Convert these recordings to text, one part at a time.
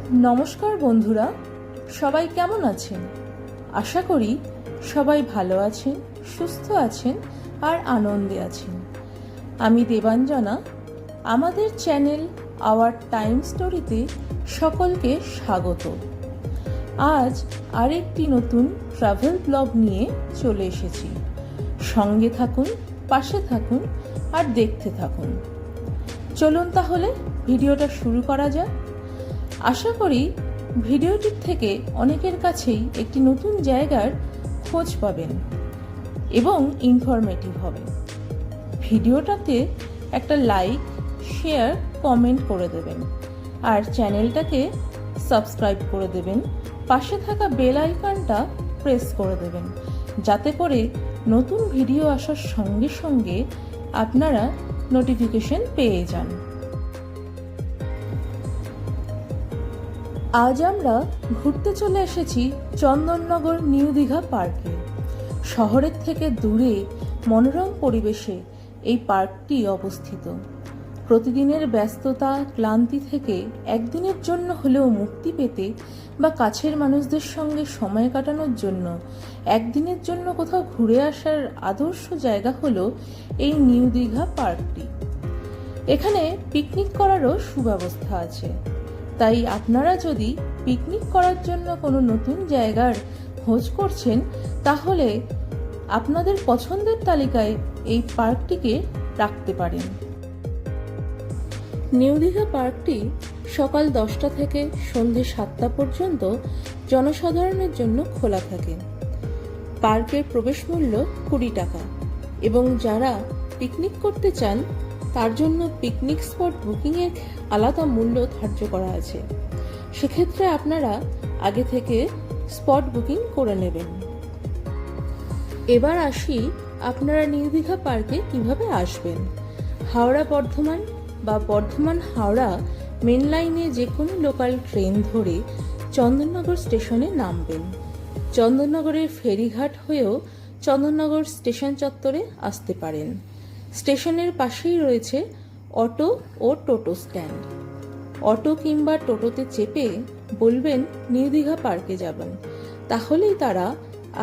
নমস্কার বন্ধুরা, সবাই কেমন আছেন? আশা করি সবাই ভালো আছেন, সুস্থ আছেন আর আনন্দে আছেন। আমি দেবাঞ্জনা। আমাদের চ্যানেল আওয়ার টাইম স্টোরিতে সকলকে স্বাগত। আজ আরেকটি নতুন ট্রাভেল ব্লগ নিয়ে চলে এসেছি। সঙ্গে থাকুন, পাশে থাকুন আর দেখতে থাকুন। চলুন তাহলে ভিডিওটা শুরু করা যাক। আশা করি ভিডিওটির থেকে অনেকের কাছেই একটি নতুন জায়গার খোঁজ পাবেন এবং ইনফরমেটিভ হবে। ভিডিওটাতে একটা লাইক, শেয়ার, কমেন্ট করে দেবেন আর চ্যানেলটাকে সাবস্ক্রাইব করে দেবেন। পাশে থাকা বেল আইকনটা প্রেস করে দেবেন যাতে করে নতুন ভিডিও আসার সঙ্গে সঙ্গে আপনারা নোটিফিকেশন পেয়ে যান। আজ আমরা ঘুরতে চলে এসেছি চন্দননগর নিউ দীঘা পার্কে। শহরের থেকে দূরে মনোরম পরিবেশে এই পার্কটি অবস্থিত। প্রতিদিনের ব্যস্ততা, ক্লান্তি থেকে একদিনের জন্য হলেও মুক্তি পেতে বা কাছের মানুষদের সঙ্গে সময় কাটানোর জন্য একদিনের জন্য কোথাও ঘুরে আসার আদর্শ জায়গা হলো এই নিউ দীঘা পার্কটি। এখানে পিকনিক করারও সুব্যবস্থা আছে। তাই আপনারা যদি পিকনিক করার জন্য কোনো নতুন জায়গার খোঁজ করছেন তাহলে আপনাদের পছন্দের তালিকায় এই পার্কটিকে রাখতে পারেন। নিউ দীঘা পার্কটি সকাল 10টা থেকে সন্ধ্যে 7টা পর্যন্ত জনসাধারণের জন্য খোলা থাকে। পার্কের প্রবেশ মূল্য 20 টাকা এবং যারা পিকনিক করতে চান তার জন্য পিকনিক স্পট বুকিংয়ের আলাদা মূল্য ধার্য করা আছে। সেক্ষেত্রে আপনারা আগে থেকে স্পট বুকিং করে নেবেন। এবার আসি আপনারা নিউ দীঘা পার্কে কিভাবে আসবেন। হাওড়া বর্ধমান বা বর্ধমান হাওড়া মেন লাইনে যে কোনো লোকাল ট্রেন ধরে চন্দননগর স্টেশনে নামবেন। চন্দননগরের ফেরিঘাট হয়েও চন্দননগর স্টেশন চত্বরে আসতে পারেন। স্টেশনের পাশেই রয়েছে অটো ও টোটো স্ট্যান্ড। অটো কিংবা টোটোতে চেপে বলবেন নিউ দীঘা পার্কে যাবেন, তাহলেই তারা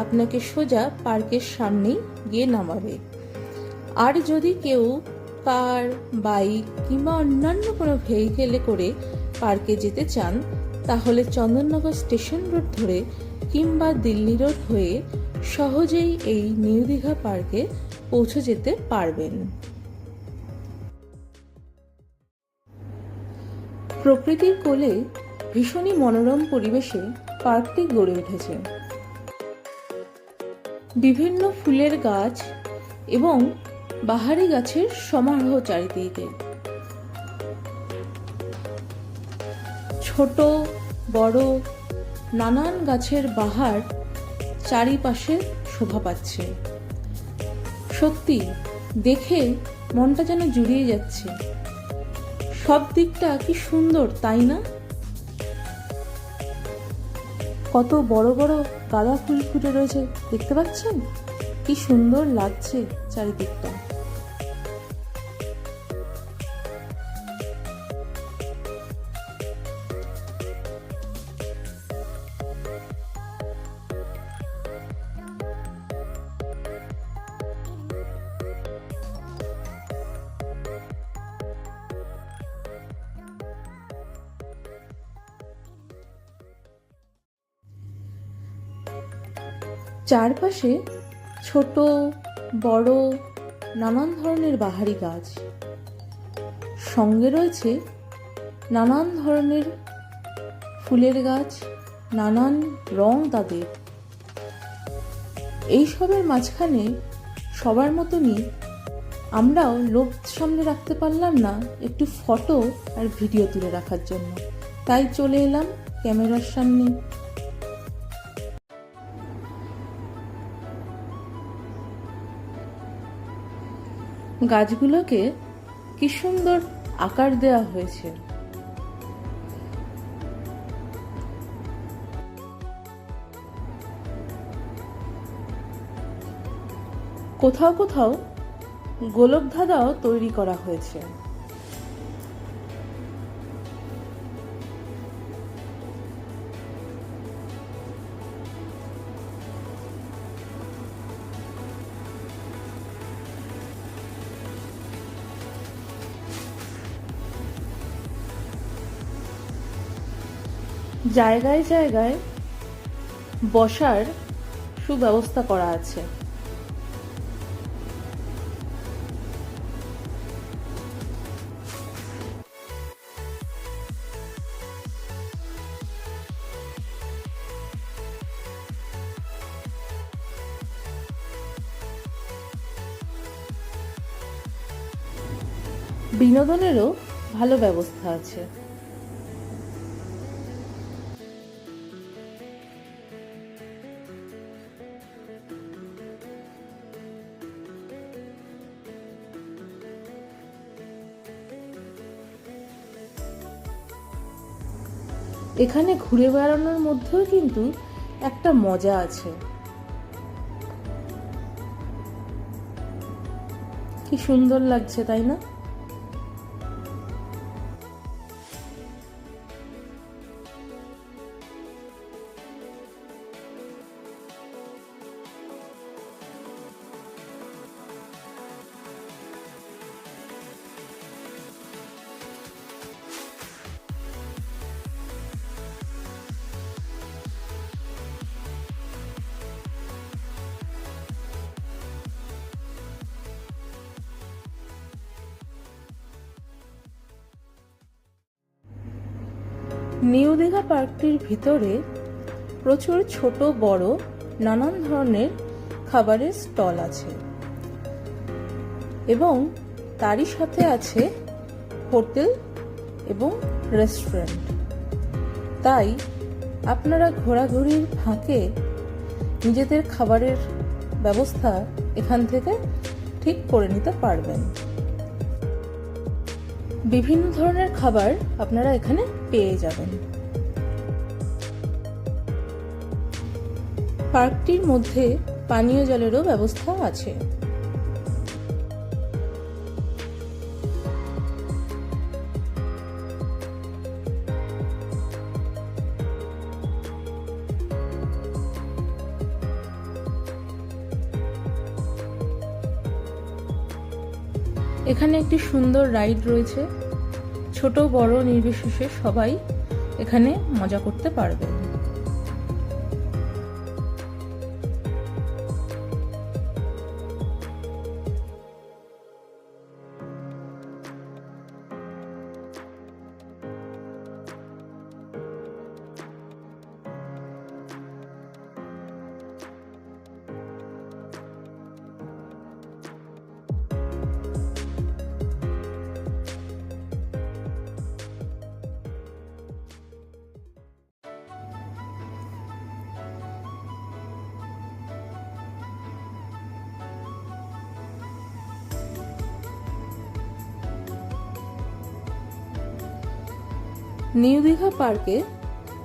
আপনাকে সোজা পার্কের সামনেই গিয়ে নামাবে। আর যদি কেউ কার, বাইক কিংবা অন্যান্য কোনো ভেহিকেলে করে পার্কে যেতে চান তাহলে চন্দননগর স্টেশন রোড ধরে কিংবা দিল্লি রোড হয়ে সহজেই এই নিউ দীঘা পার্কে পৌঁছে যেতে পারবেন। প্রকৃতির কোলে ভীষণই মনোরম পরিবেশে পার্কটি গড়ে উঠেছে। বিভিন্ন ফুলের গাছ এবং বাহারি গাছের সমারোহ চারিদিকে। ছোট বড় নানান গাছের বাহার চারিপাশে শোভা পাচ্ছে। সত্যি দেখে মনটা যেন জুড়িয়ে যাচ্ছে। সব দিকটা কি সুন্দর, তাই না? কত বড় বড় গাঁদা ফুল ফুটে রয়েছে, দেখতে পাচ্ছেন? কি সুন্দর লাগছে চারিদিকটা। চারপাশে ছোট বড় নানান ধরনের বাহারি গাছ, সঙ্গে রয়েছে নানান ধরনের ফুলের গাছ, নানান রং তাদের। এইসবের মাঝখানে সবার মতনই আমরাও লোভ সামনে রাখতে পারলাম না একটু ফটো আর ভিডিও তুলে রাখার জন্য, তাই চলে এলাম ক্যামেরার সামনে। গাছগুলোকে কি সুন্দর আকার দেওয়া হয়েছে। কোথাও কোথাও গোলক ধাঁধাও তৈরি করা হয়েছে। জায়গায় জায়গায় বসার সুব্যবস্থা করা আছে। বিনোদনেরও ভালো ব্যবস্থা আছে। এখানে ঘুরে বেড়ানোর মধ্যেও কিন্তু একটা মজা আছে। কি সুন্দর লাগছে, তাই না? নিউ দীঘা পার্কটির ভিতরে প্রচুর ছোট বড় নানান ধরনের খাবারের স্টল আছে এবং তারই সাথে আছে হোটেল এবং রেস্টুরেন্ট। তাই আপনারা ঘোরাঘুরির ফাঁকে নিজেদের খাবারের ব্যবস্থা এখান থেকে ঠিক করে নিতে পারবেন। বিভিন্ন ধরনের খাবার আপনারা এখানে পেয়ে যাবেন। পার্কটির মধ্যে পানীয় জলেরও ব্যবস্থা আছে। এখানে একটি সুন্দর রাইড রয়েছে, ছোট বড় নির্বিশেষে সবাই এখানে মজা করতে পারবেন। নিউ দীঘা পার্কে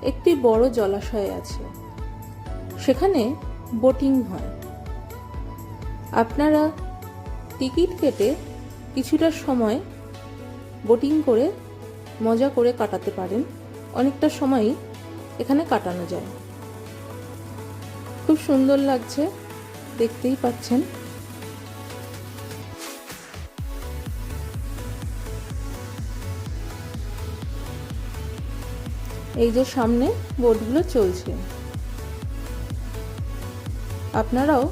একটি বড় জলাশয় আছে, সেখানে বোটিং হয়। আপনারা টিকিট কেটে কিছুটা সময় বোটিং করে মজা করে কাটাতে পারেন। অনেকটা সময়ই এখানে কাটানো যায়। খুব সুন্দর লাগছে, দেখতেই পাচ্ছেন। এই যে সামনে বোটগুলো চলছে, আপনারাও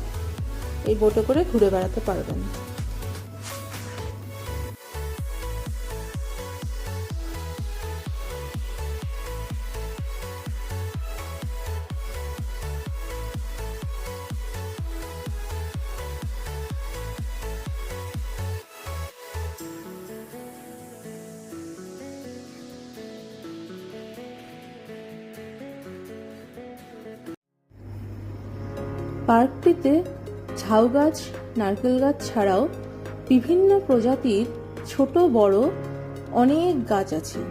এই বোটে করে ঘুরে বেড়াতে পারবেন। পার্কটিতে ঝাউ গাছ, নারকেল গাছ ছাড়াও বিভিন্ন প্রজাতির ছোট বড় অনেক গাছ আছে।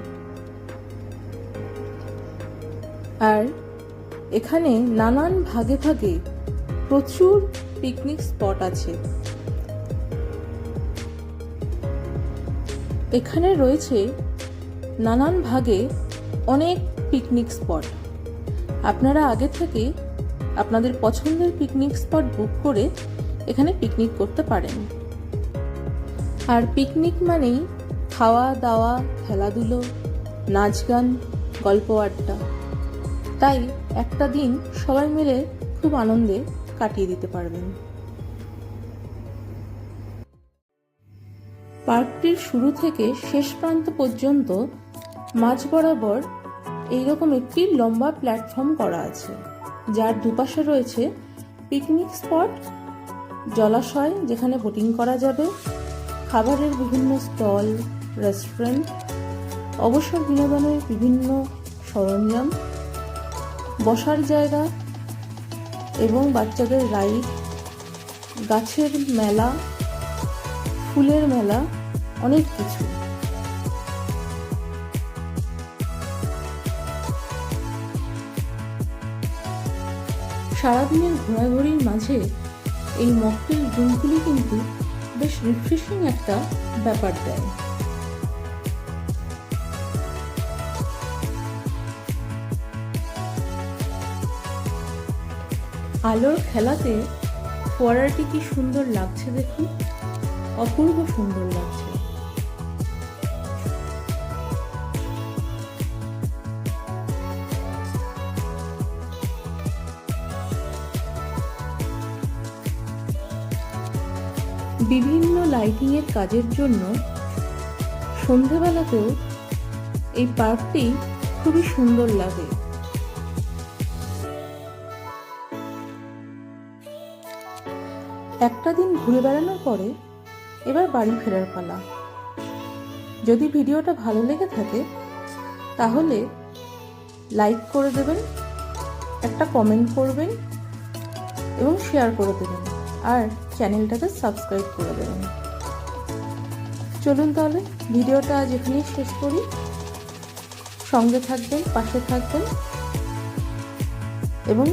আর এখানে নানান ভাগে ভাগে প্রচুর পিকনিক স্পট আছে। এখানে রয়েছে নানান ভাগে অনেক পিকনিক স্পট। আপনারা আগে থেকে আপনাদের পছন্দের পিকনিক স্পট বুক করে এখানে পিকনিক করতে পারেন। আর পিকনিক মানেই খাওয়া দাওয়া, খেলাধুলো, নাচ গান, গল্প আড্ডা তাই একটা দিন সবাই মিলে খুব আনন্দে কাটিয়ে দিতে পারবেন। পার্কটির শুরু থেকে শেষ প্রান্ত পর্যন্ত মাঝ বরাবর এইরকম একটি লম্বা প্ল্যাটফর্ম করা আছে, যার দুপাশে রয়েছে পিকনিক স্পট, জলাশয় যেখানে বোটিং করা যাবে, খাবারের বিভিন্ন স্টল, রেস্টুরেন্ট, অবসর বিনোদনের বিভিন্ন সরঞ্জাম, বসার জায়গা এবং বাচ্চাদের রাইড, গাছের মেলা, ফুলের মেলা, অনেক কিছু। সারাদিনের ঘোরাঘুরির মাঝে এই মকটেল ড্রিঙ্কগুলি কিন্তু বেশ রিফ্রেশিং একটা ব্যাপার দেয়। আলোর খেলাতে ফোয়ারাটি কি সুন্দর লাগছে দেখুন, অপূর্ব সুন্দর লাগছে। বিভিন্ন লাইটিং এর কাজের জন্য সন্ধেবেলাতেও এই পার্কটি খুবই সুন্দর লাগে। একটা দিন ঘুরে বেড়ানোর পরে এবার বাড়ি ফেরার পালা। যদি ভিডিওটা ভালো লেগে থাকে তাহলে লাইক করে দেবেন, একটা কমেন্ট করবেন এবং শেয়ার করে দেবেন, আর চ্যানেলটাকে সাবস্ক্রাইব করে দেবেন। চলুন তাহলে ভিডিওটা আজ এখানেই শেষ করি। সঙ্গে থাকবেন, পাশে থাকবেন এবং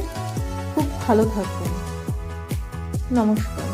খুব ভালো থাকবেন। নমস্কার।